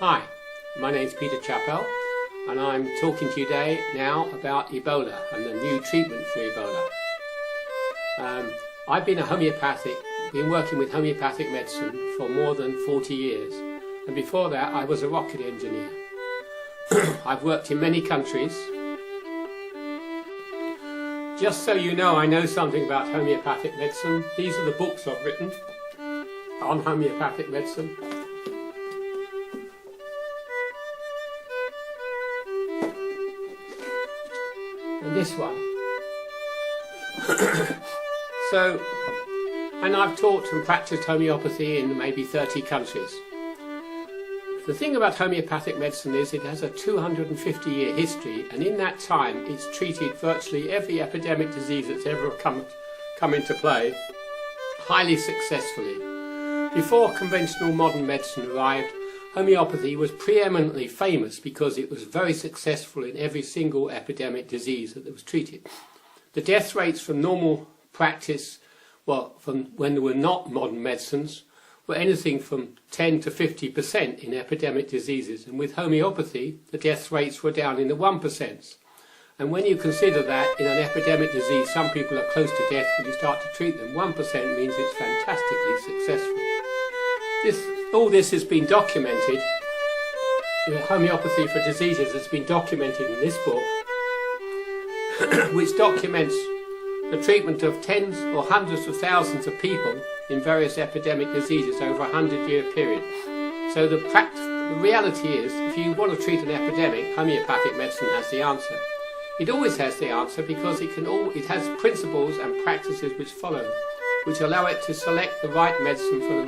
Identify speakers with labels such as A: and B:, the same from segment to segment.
A: Hi, my name's Peter Chappell and I'm talking to you today now about Ebola and the new treatment for Ebola. I've been working with homeopathic medicine for more than 40 years, and before that I was a rocket engineer. I've worked in many countries. Just so you know, I know something about homeopathic medicine. These are the books I've written on homeopathic medicine. And this one. And I've taught and practiced homeopathy in maybe 30 countries. The thing about homeopathic medicine is it has a 250-year history, and in that time it's treated virtually every epidemic disease that's ever come into play highly successfully. Before conventional modern medicine arrived, homeopathy was preeminently famous because it was very successful in every single epidemic disease that it was treated. The death rates from normal practice, from when there were not modern medicines, were anything from 10 to 50% in epidemic diseases, and with homeopathy the death rates were down in the 1%. And when you consider that in an epidemic disease some people are close to death when you start to treat them, 1% means it's fantastically successful. All this has been documented. Homeopathy for diseases has been documented in this book, which documents the treatment of tens or hundreds of thousands of people in various epidemic diseases over a 100-year period. So the reality is, if you want to treat an epidemic, homeopathic medicine has the answer. It always has the answer because it has principles and practices which follow, which allow it to select the right medicine for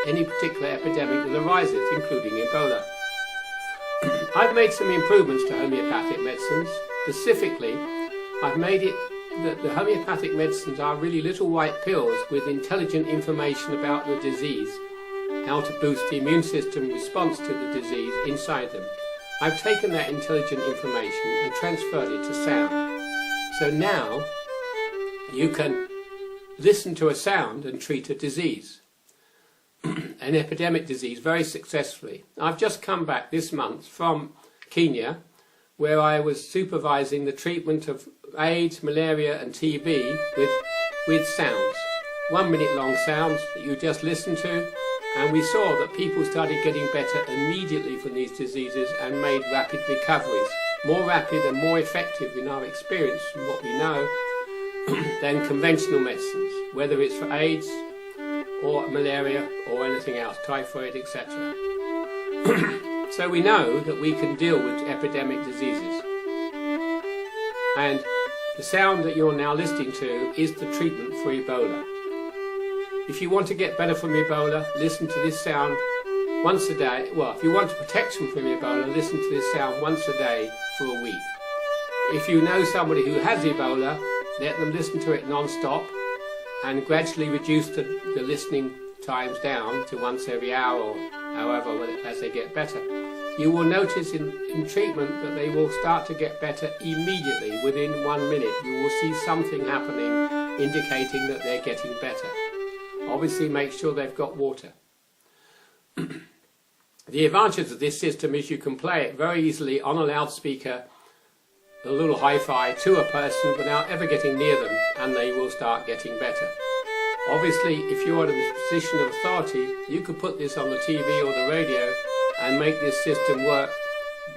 A: any particular epidemic that arises, including Ebola. I've made some improvements to homeopathic medicines. Specifically, I've made it that the homeopathic medicines are really little white pills with intelligent information about the disease, how to boost the immune system response to the disease inside them. I've taken that intelligent information and transferred it to sound. So now you can listen to a sound and treat a disease, an epidemic disease, very successfully. I've just come back this month from Kenya, where I was supervising the treatment of AIDS, malaria and TB with sounds. 1 minute long sounds that you just listen to, and we saw that people started getting better immediately from these diseases and made rapid recoveries. More rapid and more effective in our experience from what we know than conventional medicines, whether it's for AIDS or malaria or anything else, typhoid, etc. So we know that we can deal with epidemic diseases. And the sound that you're now listening to is the treatment for Ebola. If you want to get better from Ebola, listen to this sound once a day. Well, if you want protection from Ebola, listen to this sound once a day for a week. If you know somebody who has Ebola, let them listen to it non-stop and gradually reduce the listening times down to once every hour or however as they get better. You will notice in treatment that they will start to get better immediately. Within 1 minute you will see something happening indicating that they're getting better. Obviously make sure they've got water. The advantage of this system is you can play it very easily on a loudspeaker, a little hi-fi, to a person without ever getting near them, and they will start getting better. Obviously, if you're in a position of authority, you could put this on the TV or the radio and make this system work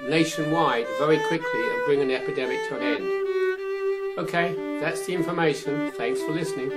A: nationwide very quickly and bring an epidemic to an end. Okay, that's the information. Thanks for listening.